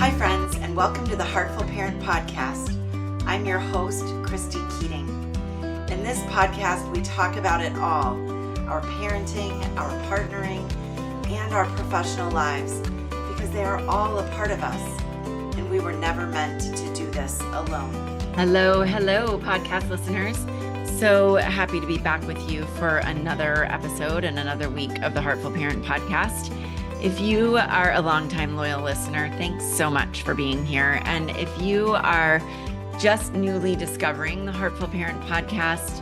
Hi, friends, and welcome to the Heartful Parent Podcast. I'm your host, Christy Keating. In this podcast, we talk about it all, our parenting, our partnering, and our professional lives, because they are all a part of us, and we were never meant to do this alone. Hello, podcast listeners. So happy to be back with you for another episode and another week of the Heartful Parent Podcast. If you are a longtime loyal listener, thanks so much for being here. And if you are just newly discovering the Heartful Parent Podcast,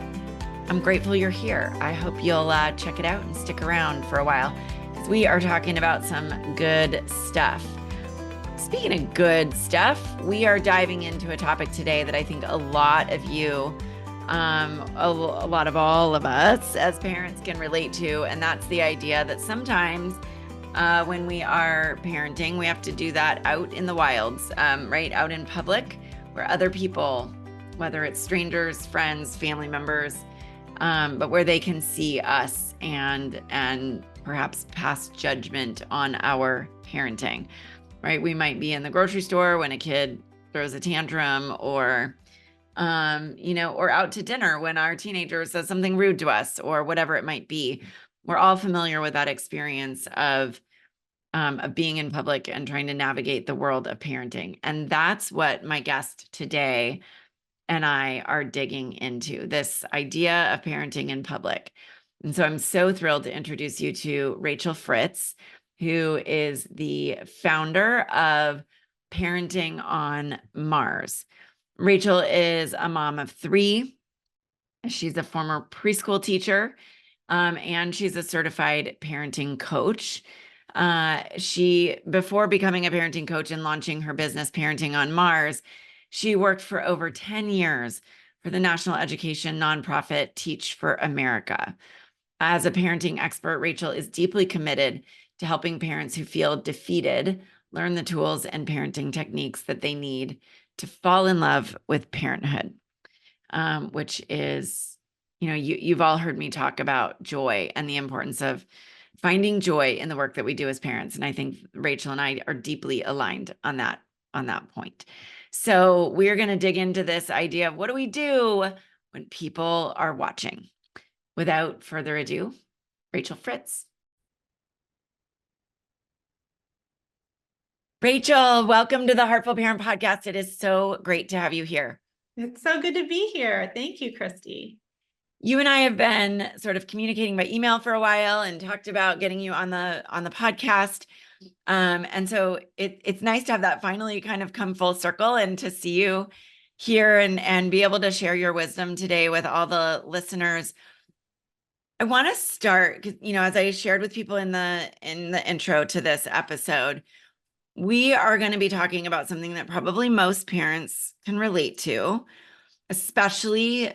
I'm grateful you're here. I hope you'll check it out and stick around for a while, because we are talking about some good stuff. Speaking of good stuff, we are diving into a topic today that I think a lot of you, a lot of all of us as parents can relate to. And that's the idea that sometimes when we are parenting, we have to do that out in the wilds, right? Out in public where other people, whether it's strangers, friends, family members, but where they can see us and perhaps pass judgment on our parenting, right? We might be in the grocery store when a kid throws a tantrum, or or out to dinner when our teenager says something rude to us, or whatever it might be. We're all familiar with that experience of being in public and trying to navigate the world of parenting. And that's what my guest today and I are digging into, this idea of parenting in public. And so I'm so thrilled to introduce you to Rachael Fritz, who is the founder of Parenting on Mars. Rachael is a mom of 3. She's a former preschool teacher, and she's a certified parenting coach. Before becoming a parenting coach and launching her business, Parenting on Mars, she worked for over 10 years for the national education nonprofit Teach for America. As a parenting expert, Rachael is deeply committed to helping parents who feel defeated learn the tools and parenting techniques that they need to fall in love with parenthood, which is, you've all heard me talk about joy and the importance of finding joy in the work that we do as parents. And I think Rachael and I are deeply aligned on that point. So we're going to dig into this idea of what do we do when people are watching. Without further ado, Rachael Fritz. Rachael, welcome to the Heartful Parent Podcast. It is so great to have you here. It's so good to be here. Thank you, Christy. You and I have been sort of communicating by email for a while and talked about getting you on the podcast. And so it's nice to have that finally kind of come full circle and to see you here and be able to share your wisdom today with all the listeners. I want to start, as I shared with people in the intro to this episode, we are going to be talking about something that probably most parents can relate to, especially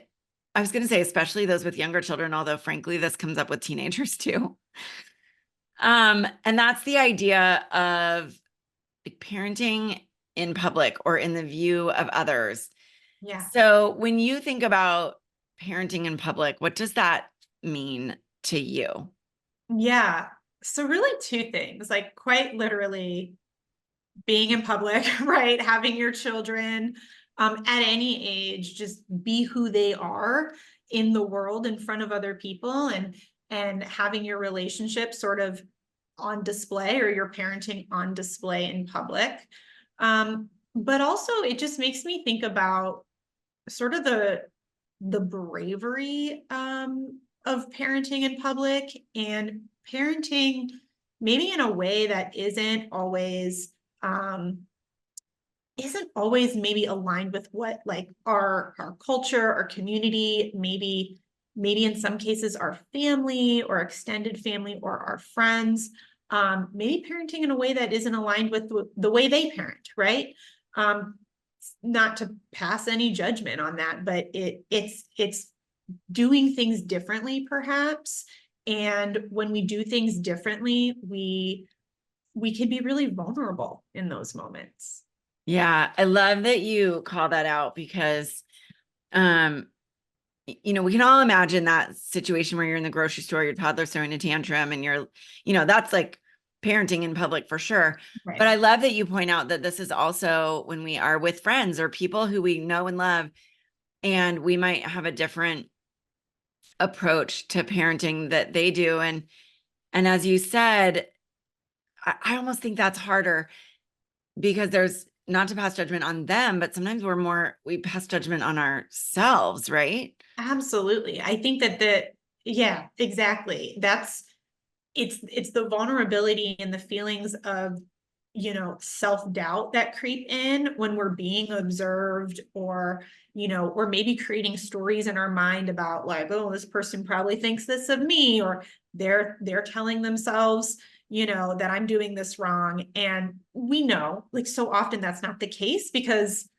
those with younger children, although frankly, this comes up with teenagers too. And that's the idea of parenting in public or in the view of others. Yeah. So when you think about parenting in public, what does that mean to you? Yeah. So really 2 things, like quite literally being in public, right? Having your children at any age just be who they are in the world in front of other people, and having your relationship sort of on display, or your parenting on display in public. But also it just makes me think about sort of the bravery of parenting in public, and parenting maybe in a way that isn't always maybe aligned with what like our culture, our community, maybe in some cases our family or extended family or our friends, maybe parenting in a way that isn't aligned with the way they parent, right? Not to pass any judgment on that, but it's doing things differently perhaps. And when we do things differently, we can be really vulnerable in those moments. Yeah, I love that you call that out, because, we can all imagine that situation where you're in the grocery store, your toddler's throwing a tantrum, and you're, that's like parenting in public for sure. Right. But I love that you point out that this is also when we are with friends or people who we know and love, and we might have a different approach to parenting that they do. And as you said, I almost think that's harder because there's not to pass judgment on them, but sometimes we pass judgment on ourselves, right? Absolutely. I think yeah, exactly. It's the vulnerability and the feelings of, self-doubt that creep in when we're being observed, or, or maybe creating stories in our mind about like, oh, this person probably thinks this of me, or they're telling themselves, that I'm doing this wrong. And we know, like, so often that's not the case because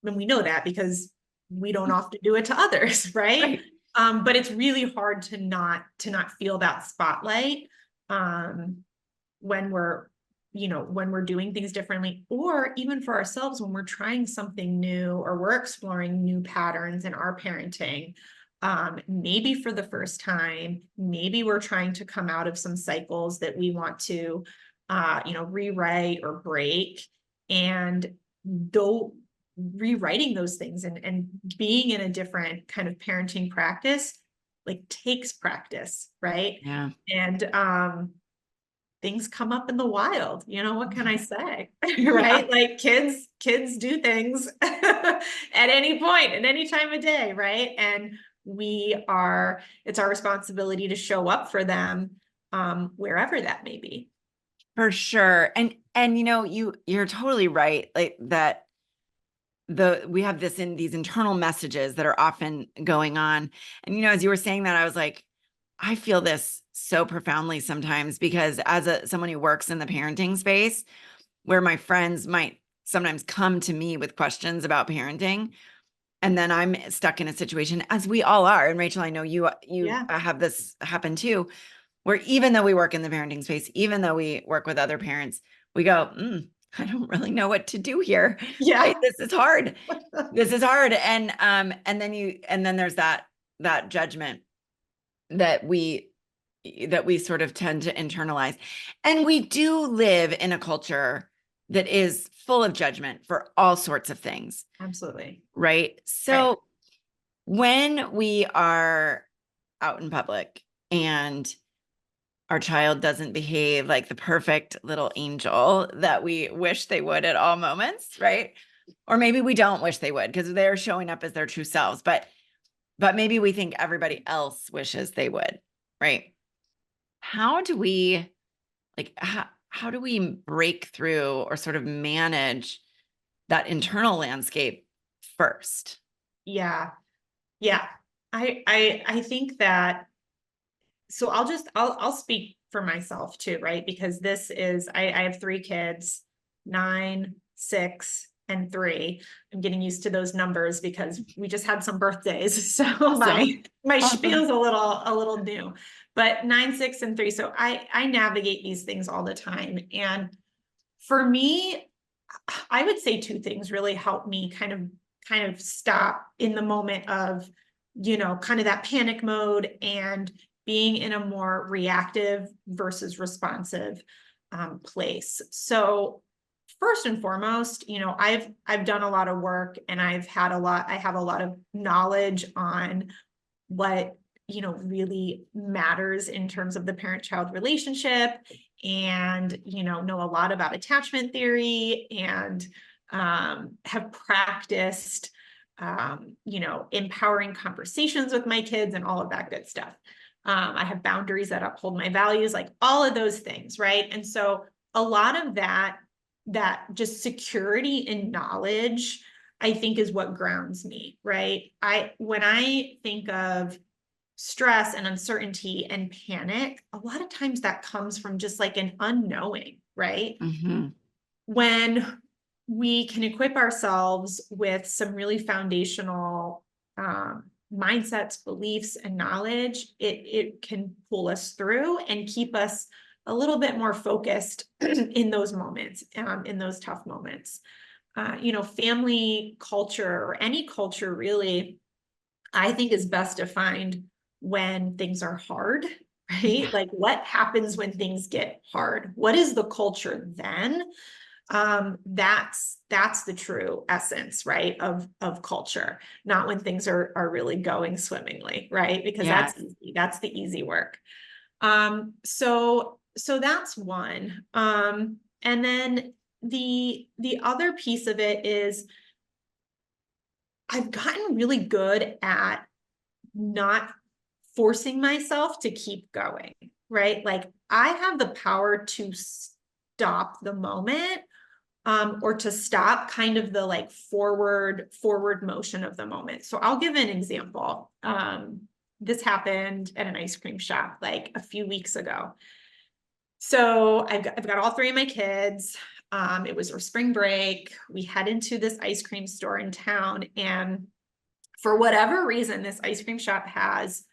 when we know that because we don't often do it to others, right? But it's really hard to not feel that spotlight when we're doing things differently, or even for ourselves when we're trying something new or we're exploring new patterns in our parenting. Maybe for the first time, maybe we're trying to come out of some cycles that we want to rewrite or break, and though rewriting those things and being in a different kind of parenting practice like takes practice, right? Yeah. And things come up in the wild, what can I say? Right? Yeah. Like kids do things at any point, at any time of day, right? And it's our responsibility to show up for them wherever that may be. For sure. And you're totally right. Like that we have these internal messages that are often going on. And as you were saying that, I was like, I feel this so profoundly sometimes because as someone who works in the parenting space, where my friends might sometimes come to me with questions about parenting, and then I'm stuck in a situation, as we all are. And Rachel, I know you have this happen too, where even though we work in the parenting space, even though we work with other parents, we go, I don't really know what to do here. Yeah. Right? This is hard. This is hard. And then there's that judgment that we sort of tend to internalize. And we do live in a culture that is full of judgment for all sorts of things. Absolutely. Right. So when we are out in public and our child doesn't behave like the perfect little angel that we wish they would at all moments, right? Or maybe we don't wish they would because they're showing up as their true selves, but maybe we think everybody else wishes they would, right? How do we break through or sort of manage that internal landscape first? Yeah. I think that, so I'll speak for myself too, right? Because I have 3 kids, 9, 6, and 3. I'm getting used to those numbers because we just had some birthdays. So my spiel's a little new, but 9, 6, and 3. So I navigate these things all the time. And for me, I would say 2 things really help me kind of stop in the moment of, kind of that panic mode and being in a more reactive versus responsive place. So first and foremost, I've done a lot of work and I have a lot of knowledge on what, really matters in terms of the parent-child relationship, and, know a lot about attachment theory, and have practiced, empowering conversations with my kids and all of that good stuff. I have boundaries that uphold my values, like all of those things, right? And so a lot of that just security and knowledge, I think, is what grounds me, right? When I think of stress and uncertainty and panic, a lot of times that comes from just like an unknowing, right? Mm-hmm. When we can equip ourselves with some really foundational mindsets, beliefs, and knowledge, it can pull us through and keep us a little bit more focused in those moments, in those tough moments. Family culture, or any culture really, I think, is best defined when things are hard, right? Like what happens when things get hard? What is the culture then? That's the true essence, right? Of culture, not when things are really going swimmingly, right? Because Yes. that's easy. That's the easy work. So that's one. And then the other piece of it is I've gotten really good at not forcing myself to keep going, right? Like I have the power to stop the moment, or to stop kind of the like forward motion of the moment. So I'll give an example. This happened at an ice cream shop like a few weeks ago. So I've got all three of my kids. It was our spring break. We head into this ice cream store in town, and for whatever reason, this ice cream shop has,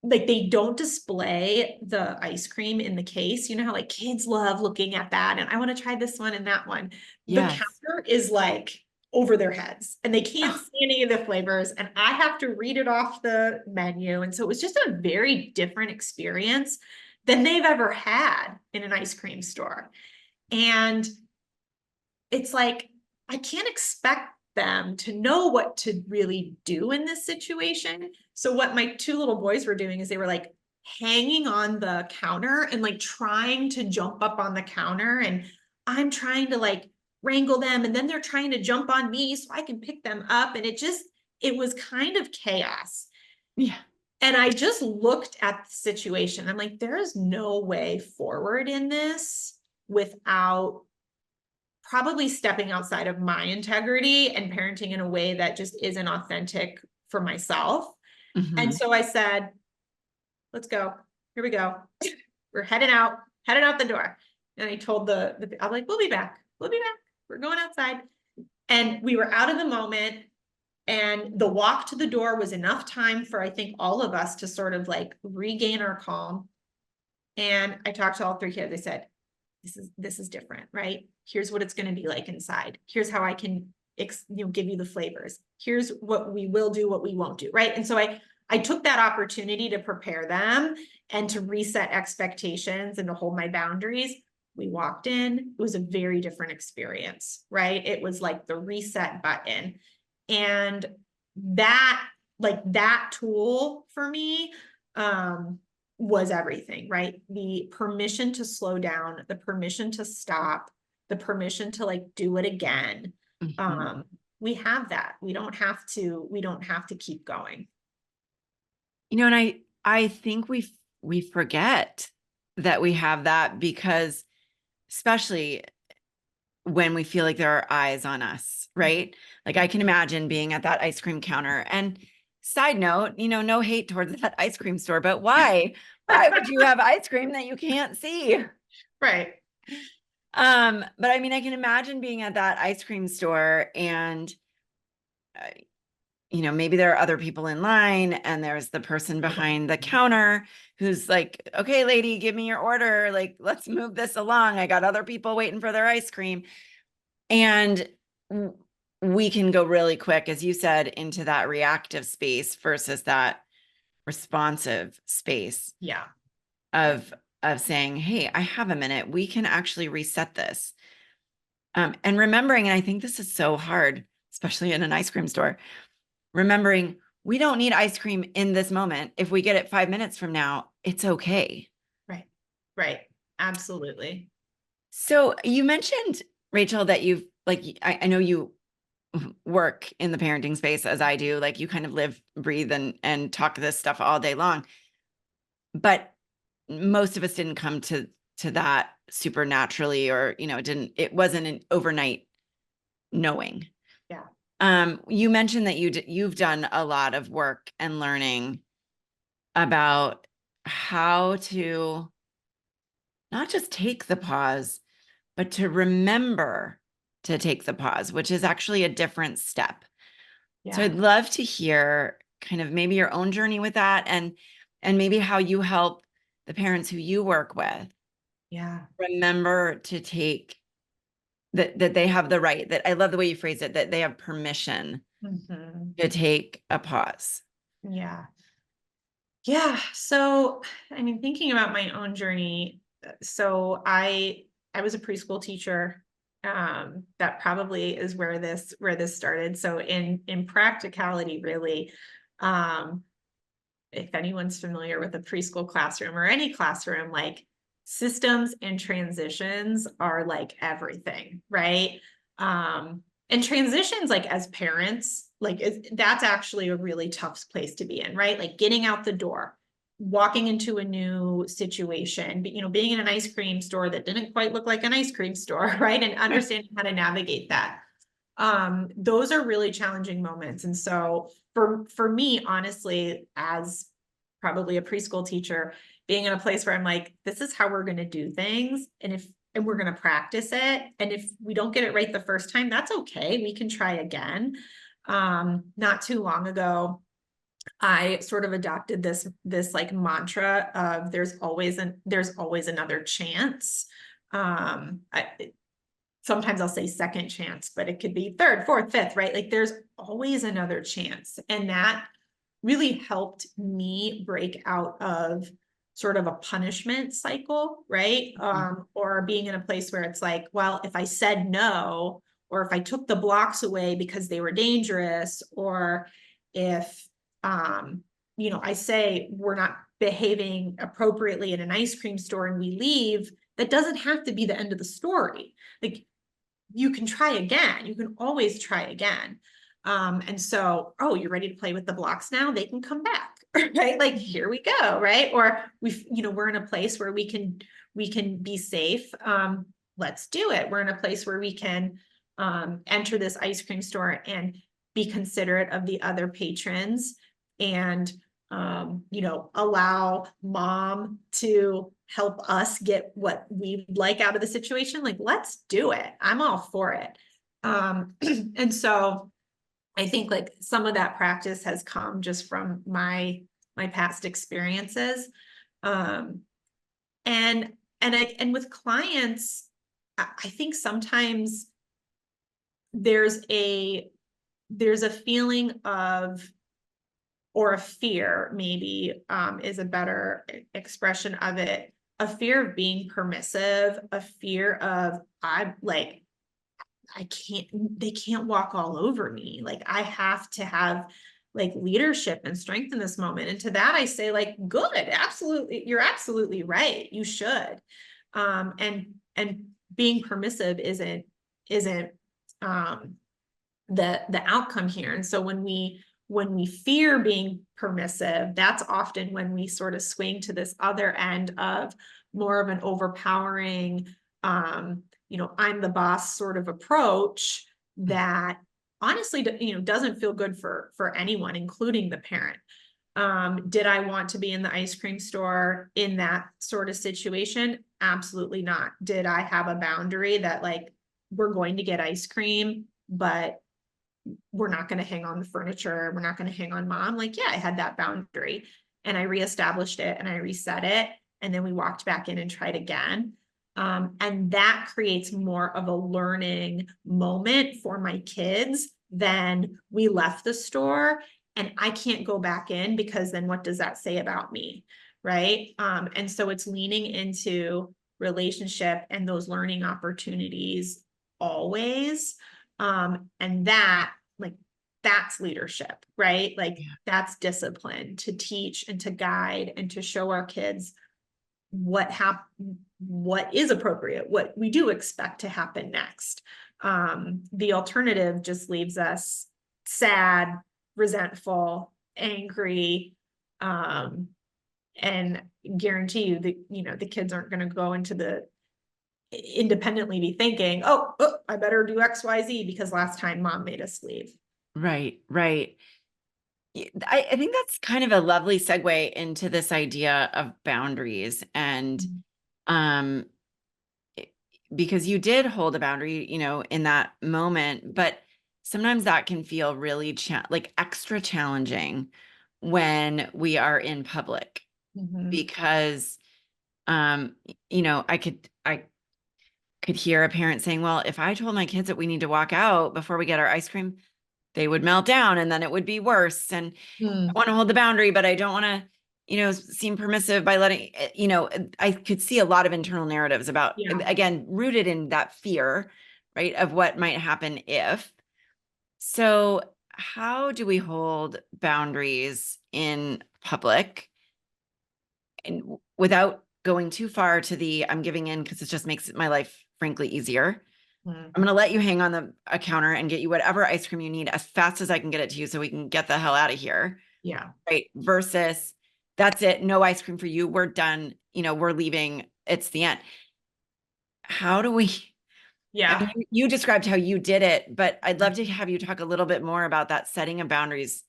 like, they don't display the ice cream in the case. You know how like kids love looking at that and I want to try this one and that one. The Yes. counter is like over their heads and they can't see any of the flavors and I have to read it off the menu. And so it was just a very different experience than they've ever had in an ice cream store. And it's like, I can't expect them to know what to really do in this situation. So what my two little boys were doing is they were like hanging on the counter and like trying to jump up on the counter, and I'm trying to like wrangle them, and then they're trying to jump on me so I can pick them up, and it was kind of chaos. Yeah. And I just looked at the situation. I'm like, there is no way forward in this without probably stepping outside of my integrity and parenting in a way that just isn't authentic for myself. Mm-hmm. And so I said, let's go. Here we go. We're heading out the door. And I told I'm like, we'll be back. We're going outside. And we were out of the moment. And the walk to the door was enough time for, I think, all of us to sort of like regain our calm. And I talked to all three kids. I said, this is different, right? Here's what it's going to be like inside. Here's how I can, give you the flavors. Here's what we will do, what we won't do, right? And so I took that opportunity to prepare them and to reset expectations and to hold my boundaries. We walked in. It was a very different experience, right? It was like the reset button. And that tool for me, was everything, right? The permission to slow down, the permission to stop, the permission to like do it again. Mm-hmm. We have that. We don't have to keep going. And I think we forget that we have that, because especially when we feel like there are eyes on us, right? Like I can imagine being at that ice cream counter. And side note, no hate towards that ice cream store, but why would you have ice cream that you can't see? Right. But I mean, I can imagine being at that ice cream store and, maybe there are other people in line and there's the person behind the counter who's like, okay, lady, give me your order. Like, let's move this along. I got other people waiting for their ice cream. And we can go really quick, as you said, into that reactive space versus that responsive space. Yeah. Of saying, hey, I have a minute. We can actually reset this. And remembering, and I think this is so hard, especially in an ice cream store, remembering we don't need ice cream in this moment. If we get it 5 minutes from now, it's okay. Right. Absolutely. So you mentioned, Rachel, that you've I know you work in the parenting space as I do, like you kind of live, breathe and talk this stuff all day long. But most of us didn't come to that supernaturally, or, it wasn't an overnight knowing. Yeah. You mentioned that you've done a lot of work and learning about how to not just take the pause, but to remember to take the pause, which is actually a different step. Yeah. So I'd love to hear kind of maybe your own journey with that, and maybe how you help the parents who you work with remember to take that they have the right, that I love the way you phrase it, that they have permission to take a pause. Yeah. Yeah. So, I mean, thinking about my own journey, so I was a preschool teacher. That probably is where this started. So in practicality, really, um, if anyone's familiar with a preschool classroom or any classroom, like systems and transitions are like everything, right? And transitions, like as parents, like that's actually a really tough place to be in, right? Like getting out the door, walking into a new situation, but, being in an ice cream store that didn't quite look like an ice cream store, right? And understanding how to navigate that. Those are really challenging moments. And so for me, honestly, as probably a preschool teacher, being in a place where I'm like, this is how we're going to do things. And we're going to practice it. And if we don't get it right the first time, that's okay. We can try again. Not too long ago, I sort of adopted this like mantra of there's always another chance. Sometimes I'll say second chance, but it could be third, fourth, fifth, right? Like there's always another chance. And that really helped me break out of sort of a punishment cycle, right? Or being in a place where it's like, well, if I said no, or if I took the blocks away because they were dangerous, or if, I say we're not behaving appropriately in an ice cream store and we leave, that doesn't have to be the end of the story. Like you can try again. You can always try again. And so, oh, you're ready to play with the blocks now? They can come back, right? Like, here we go, right? Or we're in a place where we can be safe. Let's do it. We're in a place where we can enter this ice cream store and be considerate of the other patrons and allow mom to help us get what we'd like out of the situation. Like, let's do it. I'm all for it. And so I think like some of that practice has come just from my past experiences. And with clients, I think sometimes there's a feeling of, or a fear, maybe is a better expression of it, a fear of being permissive, a fear of they can't walk all over me. Like I have to have like leadership and strength in this moment. And to that I say like, good, absolutely. You're absolutely right. You should. And being permissive isn't the outcome here. And so when we fear being permissive, that's often when we sort of swing to this other end of more of an overpowering, I'm the boss sort of approach that honestly, doesn't feel good for anyone, including the parent. Did I want to be in the ice cream store in that sort of situation? Absolutely not. Did I have a boundary that like, we're going to get ice cream, but we're not going to hang on the furniture. We're not going to hang on mom. Like, yeah, I had that boundary and I reestablished it and I reset it. And then we walked back in and tried again. And that creates more of a learning moment for my kids than we left the store and I can't go back in because then what does that say about me? Right. And so it's leaning into relationship and those learning opportunities always. And that's leadership, right? Like that's discipline to teach and to guide and to show our kids what is appropriate, what we do expect to happen next. The alternative just leaves us sad, resentful, angry, and guarantee you that, the kids aren't going to go into independently be thinking, oh, I better do X, Y, Z because last time mom made us leave. Right. I think that's kind of a lovely segue into this idea of boundaries and, because you did hold a boundary, in that moment, but sometimes that can feel really like extra challenging when we are in public because, I could hear a parent saying, well, if I told my kids that we need to walk out before we get our ice cream, they would melt down and then it would be worse. And I want to hold the boundary, but I don't want to seem permissive by letting, I could see a lot of internal narratives about, Yeah. again, rooted in that fear, right, of what might happen if. So how do we hold boundaries in public and without going too far to the I'm giving in because it just makes my life frankly easier? I'm going to let you hang on a counter and get you whatever ice cream you need as fast as I can get it to you so we can get the hell out of here. Yeah. Right. Versus that's it. No ice cream for you. We're done. We're leaving. It's the end. How do we, I Yeah. mean, you described how you did it, but I'd love to have you talk a little bit more about that setting of boundaries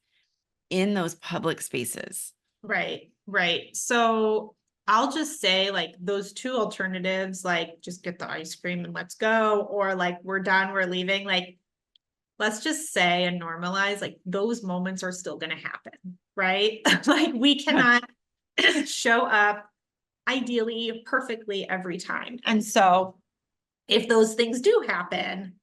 in those public spaces. Right. Right. So I'll just say like those two alternatives, like just get the ice cream and let's go, or like we're done, we're leaving. Like, let's just say and normalize, like those moments are still going to happen, right? Like we cannot show up ideally perfectly every time. And so if those things do happen,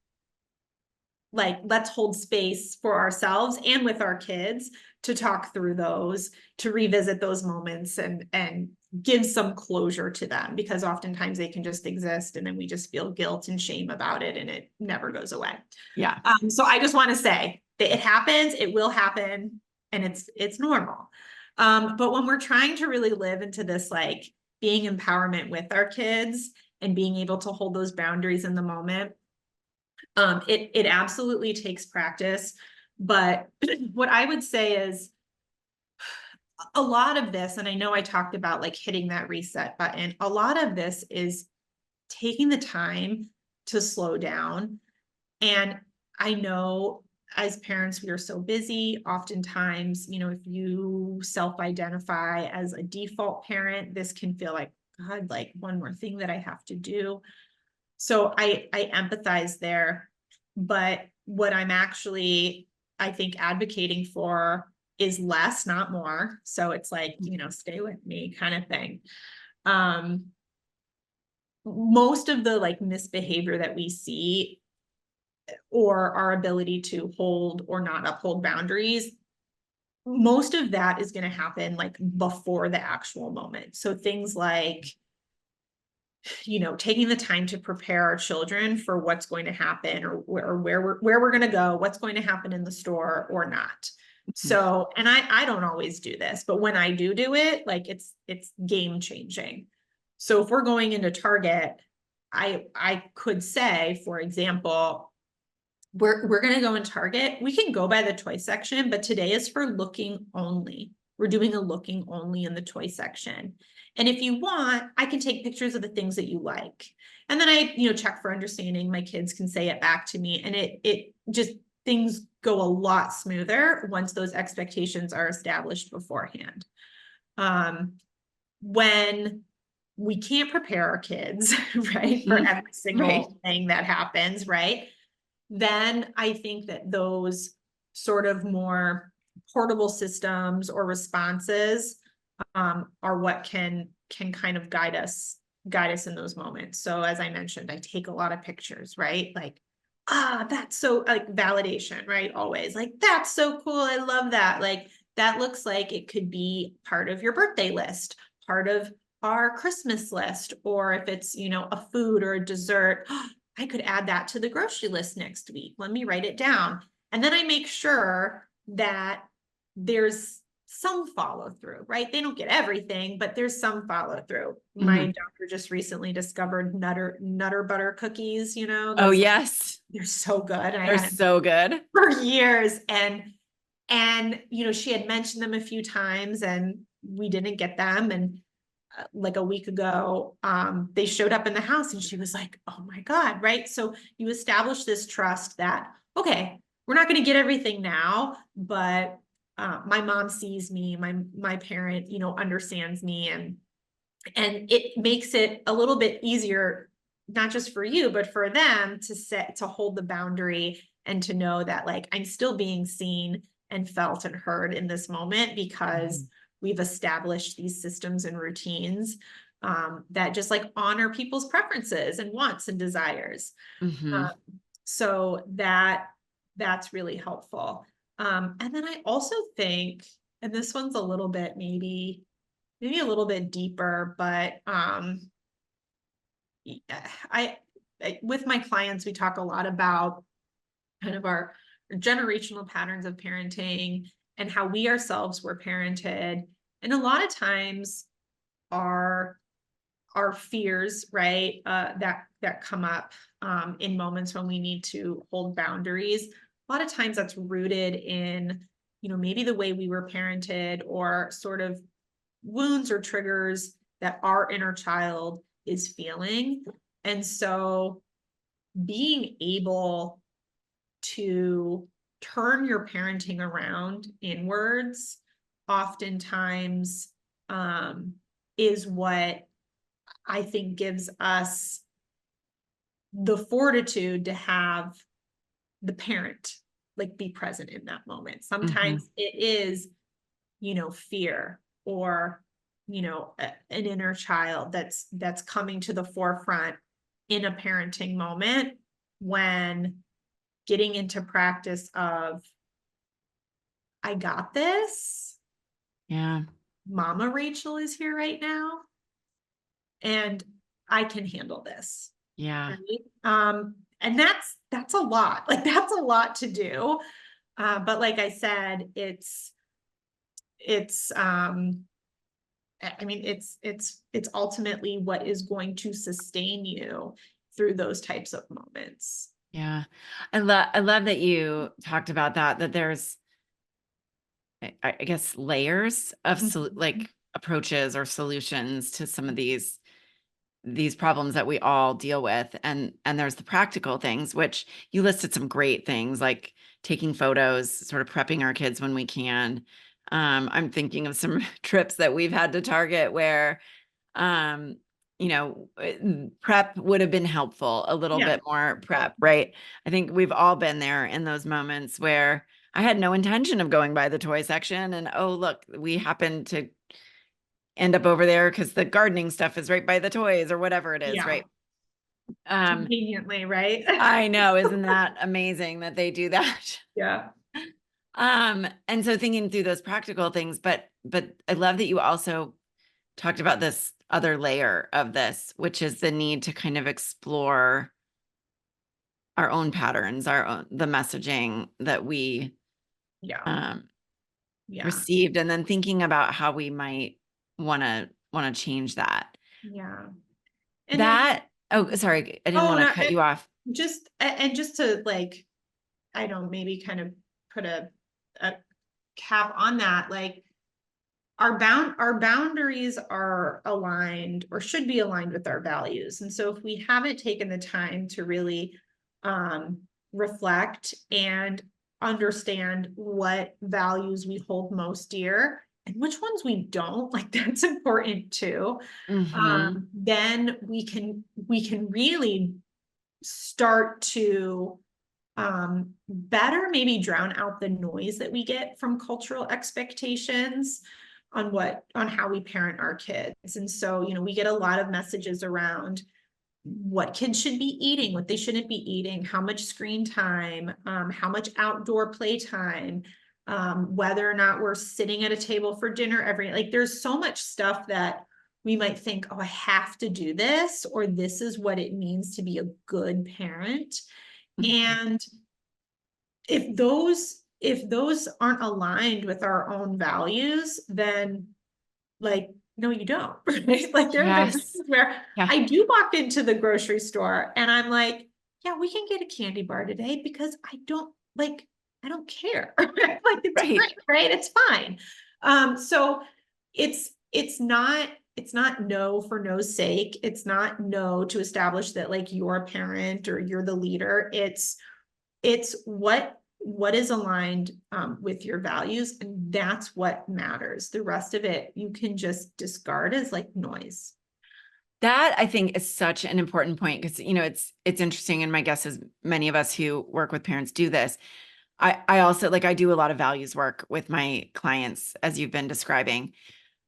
like let's hold space for ourselves and with our kids to talk through those, to revisit those moments and give some closure to them, because oftentimes they can just exist and then we just feel guilt and shame about it and it never goes away. Yeah. So I just want to say that it happens, it will happen, and it's normal. But when we're trying to really live into this like being empowerment with our kids and being able to hold those boundaries in the moment, it absolutely takes practice. But what I would say is a lot of this, and I know I talked about like hitting that reset button, a lot of this is taking the time to slow down. And I know as parents, we are so busy. Oftentimes, if you self-identify as a default parent, this can feel like, God, like one more thing that I have to do. So I empathize there. But what I'm actually, I think, advocating for is less, not more. So it's like, stay with me kind of thing. Most of the like misbehavior that we see, or our ability to hold or not uphold boundaries, most of that is going to happen like before the actual moment. So things like, taking the time to prepare our children for what's going to happen, or where we're going to go, what's going to happen in the store or not. So, and I don't always do this, but when I do it, like it's game changing. So if we're going into Target, I could say, for example, we're going to go in Target. We can go by the toy section, but today is for looking only. We're doing a looking only in the toy section. And if you want, I can take pictures of the things that you like. And then I, check for understanding. My kids can say it back to me, and it just, things go a lot smoother once those expectations are established beforehand. When we can't prepare our kids, right, for every single thing that happens, right? Then I think that those sort of more portable systems or responses are what can kind of guide us in those moments. So as I mentioned, I take a lot of pictures, right? Like, that's so, like, validation, right? Always like, that's so cool. I love that. Like, that looks like it could be part of your birthday list, part of our Christmas list, or if it's, a food or a dessert, I could add that to the grocery list next week. Let me write it down. And then I make sure that there's some follow through, right? They don't get everything, but there's some follow through. My doctor just recently discovered nutter butter cookies, Oh, yes. They're so good. They're so good for years. And, she had mentioned them a few times and we didn't get them. And like a week ago, they showed up in the house and she was like, oh my God, right? So you establish this trust that, okay, we're not going to get everything now, but my mom sees me, my parent, understands me, and it makes it a little bit easier, not just for you, but for them to hold the boundary and to know that like, I'm still being seen and felt and heard in this moment, because we've established these systems and routines that just like honor people's preferences and wants and desires. So that's really helpful. And then I also think, and this one's a little bit maybe maybe a little bit deeper, but I with my clients, we talk a lot about kind of our generational patterns of parenting and how we ourselves were parented. And a lot of times our fears, right, that come up in moments when we need to hold boundaries. A lot of times that's rooted in, maybe the way we were parented, or sort of wounds or triggers that our inner child is feeling. And so being able to turn your parenting around inwards oftentimes is what I think gives us the fortitude to have the parent like be present in that moment. Sometimes it is, fear, or, an inner child that's coming to the forefront in a parenting moment, when getting into practice of, I got this. Yeah. Mama Rachael is here right now, and I can handle this. Yeah. Right? And that's a lot. Like, that's a lot to do. But like I said, it's ultimately what is going to sustain you through those types of moments. Yeah. I love that you talked about that there's, I guess, layers of like approaches or solutions to some of these problems that we all deal with. And there's the practical things, which you listed some great things, like taking photos, sort of prepping our kids when we can. I'm thinking of some trips that we've had to Target where, prep would have been helpful, a little bit more prep, right? I think we've all been there in those moments where I had no intention of going by the toy section, and oh, look, we happened to end up over there because the gardening stuff is right by the toys, or whatever it is, right? Conveniently, right? I know, isn't that amazing that they do that? Yeah. And so thinking through those practical things, but I love that you also talked about this other layer of this, which is the need to kind of explore our own patterns, the messaging that we received, and then thinking about how we might want to change that. Yeah. And sorry, I didn't want to cut you off. Just to, like, I don't, maybe kind of put a cap on that, like, our boundaries are aligned, or should be aligned, with our values. And so if we haven't taken the time to really reflect and understand what values we hold most dear and which ones we don't, like, that's important too. Then we can really start to better maybe drown out the noise that we get from cultural expectations on how we parent our kids. And so, we get a lot of messages around what kids should be eating, what they shouldn't be eating, how much screen time, how much outdoor play time, whether or not we're sitting at a table for dinner like, there's so much stuff that we might think, oh, I have to do this, or this is what it means to be a good parent. And if those aren't aligned with our own values, then, like, no, you don't. Right? Like, there have been times where I do walk into the grocery store and I'm like, yeah, we can get a candy bar today because I don't care. Like, it's great, right? It's fine. So it's not no for no's sake. It's not no to establish that, like, you're a parent or you're the leader. It's what is aligned with your values, and that's what matters. The rest of it you can just discard as, like, noise. That, I think, is such an important point, because it's interesting, and my guess is many of us who work with parents do this. I also, like, I do a lot of values work with my clients, as you've been describing,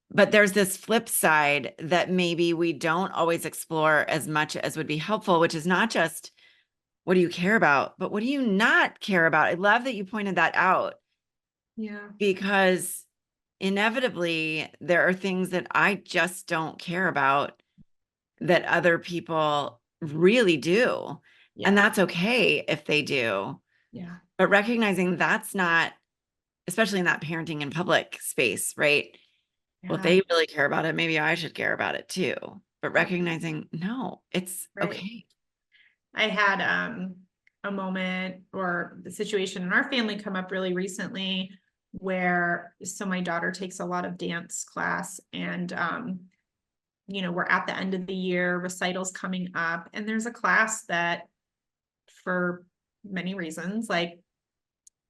but there's this flip side that maybe we don't always explore as much as would be helpful, which is not just, what do you care about, but what do you not care about? I love that you pointed that out. Yeah. Because inevitably there are things that I just don't care about that other people really do. Yeah. And that's okay if they do. Yeah. But recognizing that's not, especially in that parenting in public space, right? Well, if Yeah. they really care about it, maybe I should care about it too. But Yep. recognizing, no, it's Right. okay. I had a moment or the situation in our family come up really recently where so my daughter takes a lot of dance class and we're at the end of the year, recitals coming up, and there's a class that for many reasons, like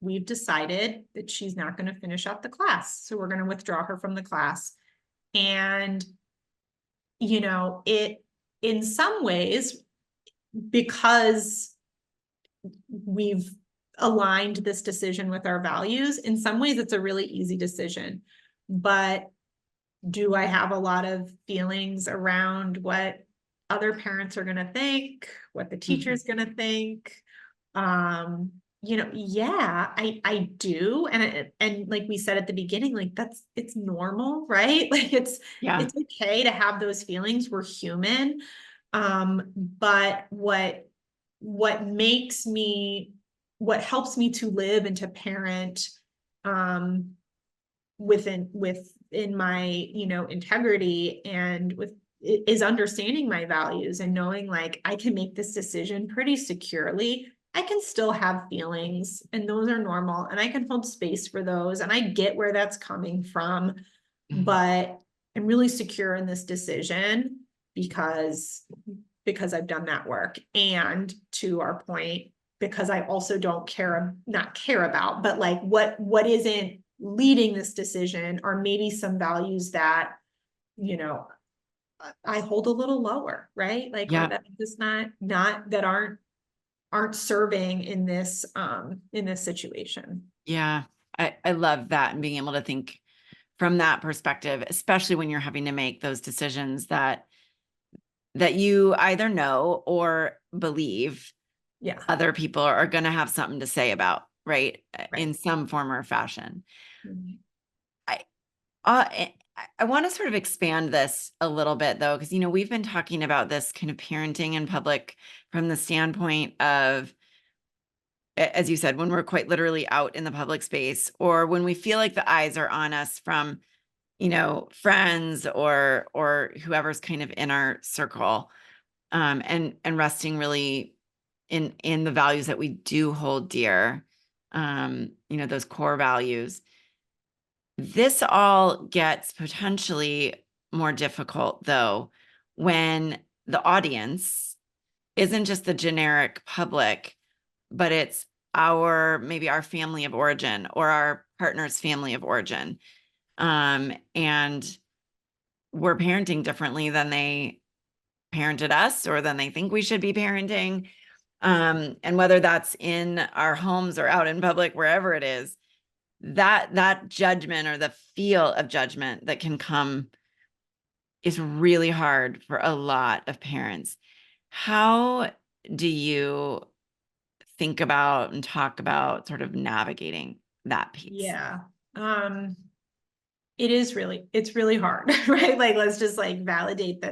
we've decided that she's not going to finish up the class. So we're going to withdraw her from the class. And it in some ways, because we've aligned this decision with our values, in some ways it's a really easy decision. But do I have a lot of feelings around what other parents are going to think, what the teacher's going to think? Yeah, I do. And like we said at the beginning, like it's normal, right? Like it's okay to have those feelings. We're human. But what helps me to live and to parent, within my, integrity and is understanding my values and knowing like I can make this decision pretty securely. I can still have feelings and those are normal and I can hold space for those and I get where that's coming from, but I'm really secure in this decision because I've done that work. And to our point, because I also don't not care about, but like what isn't leading this decision are maybe some values that, I hold a little lower, right? Like, or that just not that aren't serving in this situation. Yeah. I love that, and being able to think from that perspective, especially when you're having to make those decisions that you either know or believe other people are going to have something to say about, right? In some form or fashion. I want to sort of expand this a little bit though, because, we've been talking about this kind of parenting in public from the standpoint of, as you said, when we're quite literally out in the public space, or when we feel like the eyes are on us from, friends or whoever's kind of in our circle, and resting really in the values that we do hold dear, those core values. This all gets potentially more difficult though, when the audience isn't just the generic public, but it's maybe our family of origin or our partner's family of origin. And we're parenting differently than they parented us or than they think we should be parenting. And whether that's in our homes or out in public, wherever it is, that judgment or the feel of judgment that can come is really hard for a lot of parents. How do you think about and talk about sort of navigating that piece? Yeah. It's really hard, right? Like, let's just like validate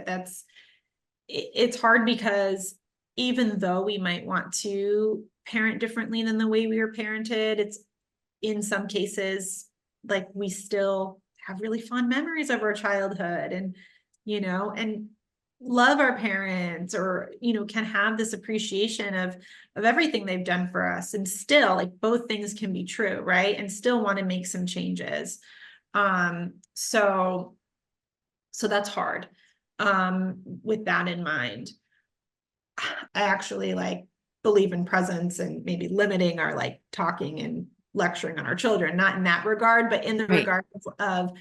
it's hard because even though we might want to parent differently than the way we were parented, it's in some cases, like we still have really fond memories of our childhood and, and love our parents or, can have this appreciation of everything they've done for us. And still like both things can be true, right? And still want to make some changes. So that's hard. With that in mind, I actually like believe in presence and maybe limiting our like talking and lecturing on our children, not in that regard, but in the regard of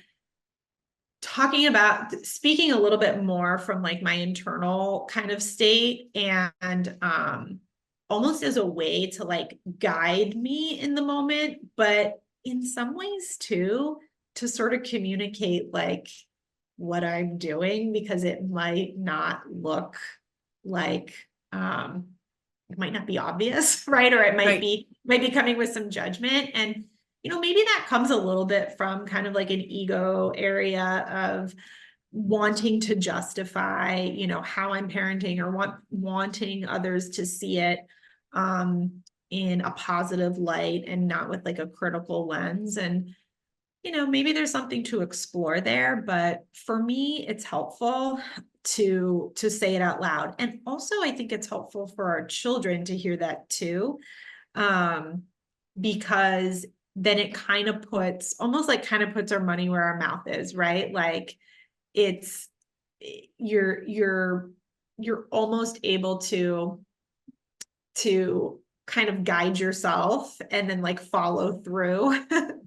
talking about speaking a little bit more from like my internal kind of state and almost as a way to like guide me in the moment, but in some ways too, to sort of communicate like what I'm doing, because it might not look like, it might not be obvious, right? Or it might be coming with some judgment. And maybe that comes a little bit from kind of like an ego area of wanting to justify, how I'm parenting, or wanting others to see it in a positive light and not with like a critical lens. And, maybe there's something to explore there, but for me, it's helpful to say it out loud. And also I think it's helpful for our children to hear that too. Because then it kind of puts our money where our mouth is, right? Like it's, you're almost able to kind of guide yourself and then like follow through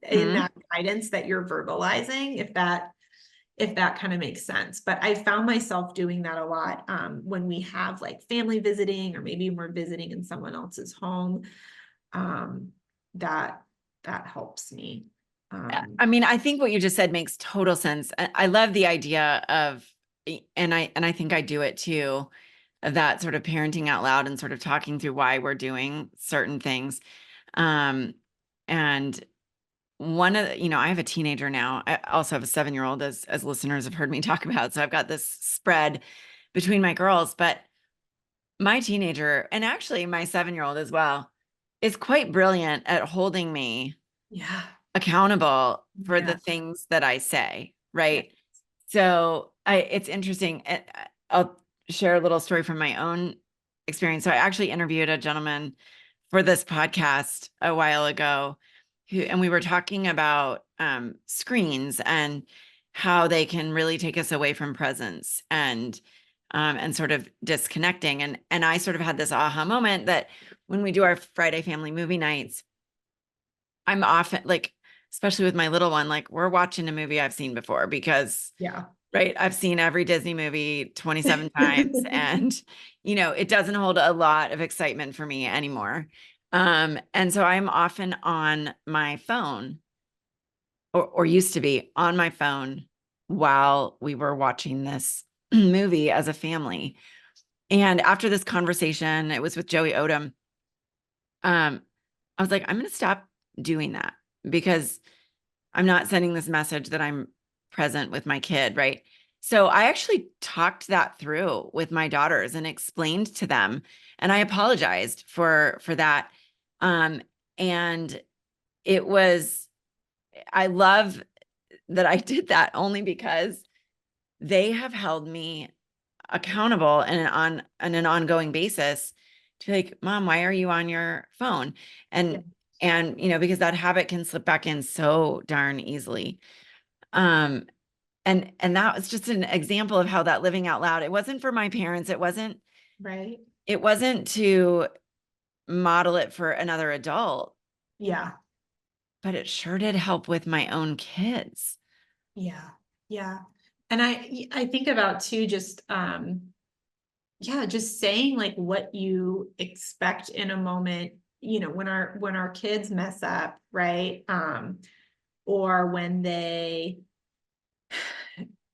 in that guidance that you're verbalizing, if that kind of makes sense. But I found myself doing that a lot when we have like family visiting, or maybe we're visiting in someone else's home. That helps me. I mean, I think what you just said makes total sense. I love the idea of, and I think I do it too, of that sort of parenting out loud and sort of talking through why we're doing certain things. And one of the, I have a teenager now. I also have a 7-year-old, as listeners have heard me talk about. So I've got this spread between my girls, but my teenager, and actually my 7-year-old as well, is quite brilliant at holding me accountable for the things that I say. Right. So it's interesting. I'll share a little story from my own experience. So I actually interviewed a gentleman for this podcast a while ago, and we were talking about screens and how they can really take us away from presence and sort of disconnecting. And I sort of had this aha moment that when we do our Friday family movie nights, I'm often like, especially with my little one, like we're watching a movie I've seen before because right, I've seen every Disney movie 27 times, and it doesn't hold a lot of excitement for me anymore. And so I'm often on my phone, or used to be on my phone while we were watching this movie as a family. And after this conversation, it was with Joey Odom. I was like, I'm going to stop doing that because I'm not sending this message that I'm present with my kid. Right. So I actually talked that through with my daughters and explained to them, and I apologized for that. And I love that I did that only because they have held me accountable and on an ongoing basis to like, Mom, why are you on your phone? And because that habit can slip back in so darn easily. And that was just an example of how that living out loud, it wasn't for my parents. It wasn't to model it for another adult. Yeah. But it sure did help with my own kids. Yeah. Yeah. And I think about too, just saying like what you expect in a moment, when our kids mess up, right? Or when they,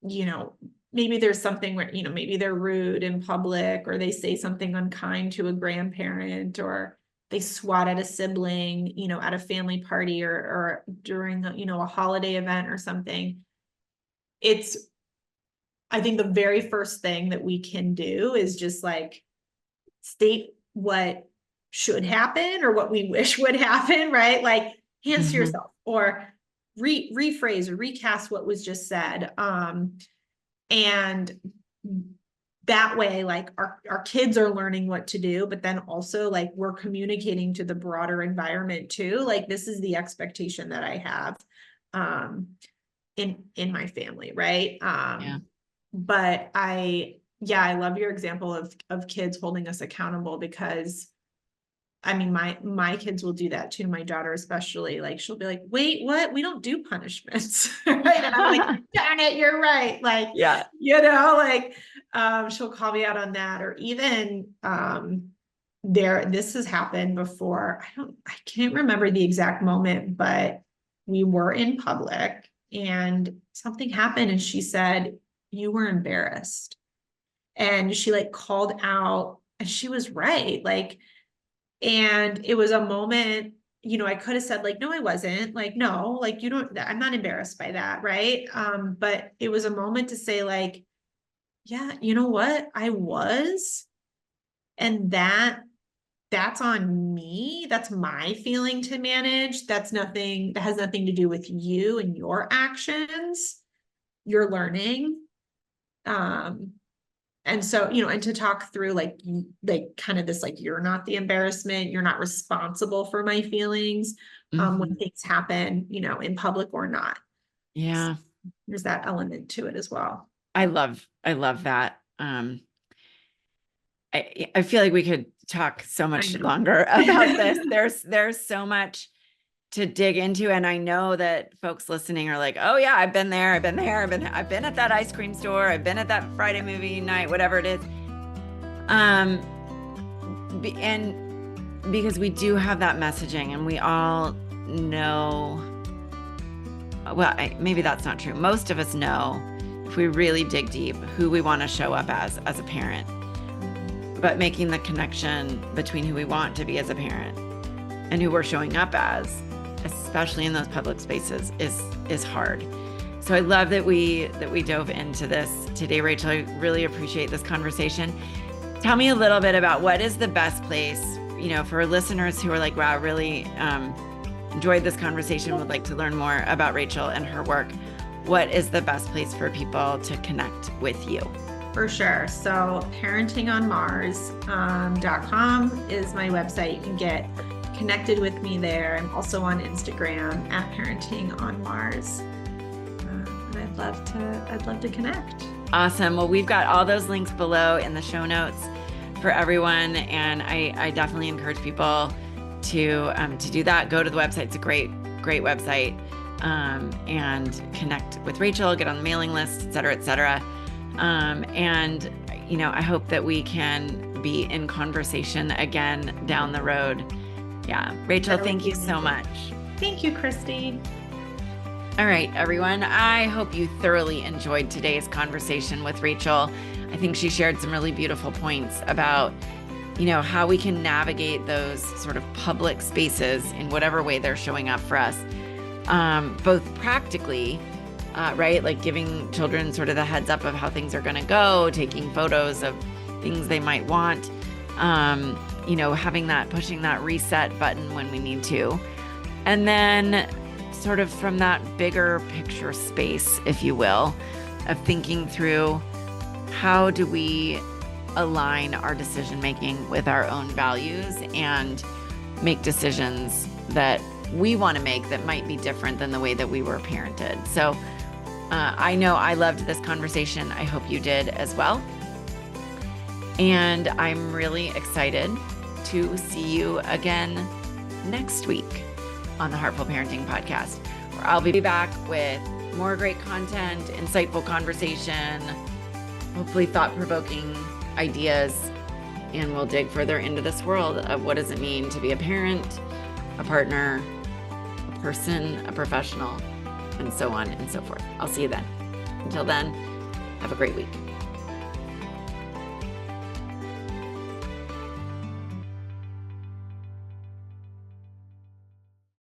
maybe there's something where, maybe they're rude in public, or they say something unkind to a grandparent, or they swat at a sibling, at a family party, or during a holiday event or something. I think the very first thing that we can do is just like state what should happen or what we wish would happen, right? Like hands to yourself, or rephrase or recast what was just said. And that way, like our kids are learning what to do, but then also like we're communicating to the broader environment too. Like this is the expectation that I have in my family, right? But I love your example of kids holding us accountable, because I mean, my kids will do that too. My daughter, especially, like, she'll be like, wait, what? We don't do punishments. Right. And I'm like, darn it, you're right. Like, she'll call me out on that. Or even, this has happened before. I can't remember the exact moment, but we were in public and something happened, and she said, you were embarrassed. And she like called out, and she was right. Like, and it was a moment I could have said like, no, I wasn't, like, no, like, I'm not embarrassed by that. Right. But it was a moment to say like, yeah, you know what? I was, and that's on me. That's my feeling to manage. That has nothing to do with you and your actions. You're learning. And so, and to talk through like kind of this, like, you're not the embarrassment, you're not responsible for my feelings, when things happen, in public or not. Yeah. So there's that element to it as well. I love that. I feel like we could talk so much longer about this. There's so much to dig into. And I know that folks listening are like, oh yeah, I've been there. I've been at that ice cream store. I've been at that Friday movie night, whatever it is. And because we do have that messaging and we all know, well, maybe that's not true. Most of us know, if we really dig deep, who we want to show up as a parent. But making the connection between who we want to be as a parent and who we're showing up as, especially in those public spaces, is hard. So I love that we dove into this today, Rachel. I really appreciate this conversation. Tell me a little bit about what is the best place, for listeners who are like, wow, really enjoyed this conversation, would like to learn more about Rachael and her work. What is the best place for people to connect with you? For sure. So parentingonmars.com is my website. You can get connected with me there. I'm also on Instagram at parentingonmars. And I'd love to connect. Awesome. Well, we've got all those links below in the show notes for everyone. And I definitely encourage people to do that. Go to the website. It's a great website. And connect with Rachael, get on the mailing list, et cetera, et cetera. And I hope that we can be in conversation again down the road. Yeah. Rachel, thank you so much. Thank you, Christy. All right, everyone. I hope you thoroughly enjoyed today's conversation with Rachael. I think she shared some really beautiful points about, how we can navigate those sort of public spaces in whatever way they're showing up for us, both practically, right? Like giving children sort of the heads up of how things are going to go, taking photos of things they might want, pushing that reset button when we need to. And then sort of from that bigger picture space, if you will, of thinking through how do we align our decision-making with our own values and make decisions that we want to make that might be different than the way that we were parented. So I know I loved this conversation. I hope you did as well. And I'm really excited to see you again next week on the Heartful Parenting Podcast, where I'll be back with more great content, insightful conversation, hopefully thought-provoking ideas, and we'll dig further into this world of what does it mean to be a parent, a partner, a person, a professional, and so on and so forth. I'll see you then. Until then, have a great week.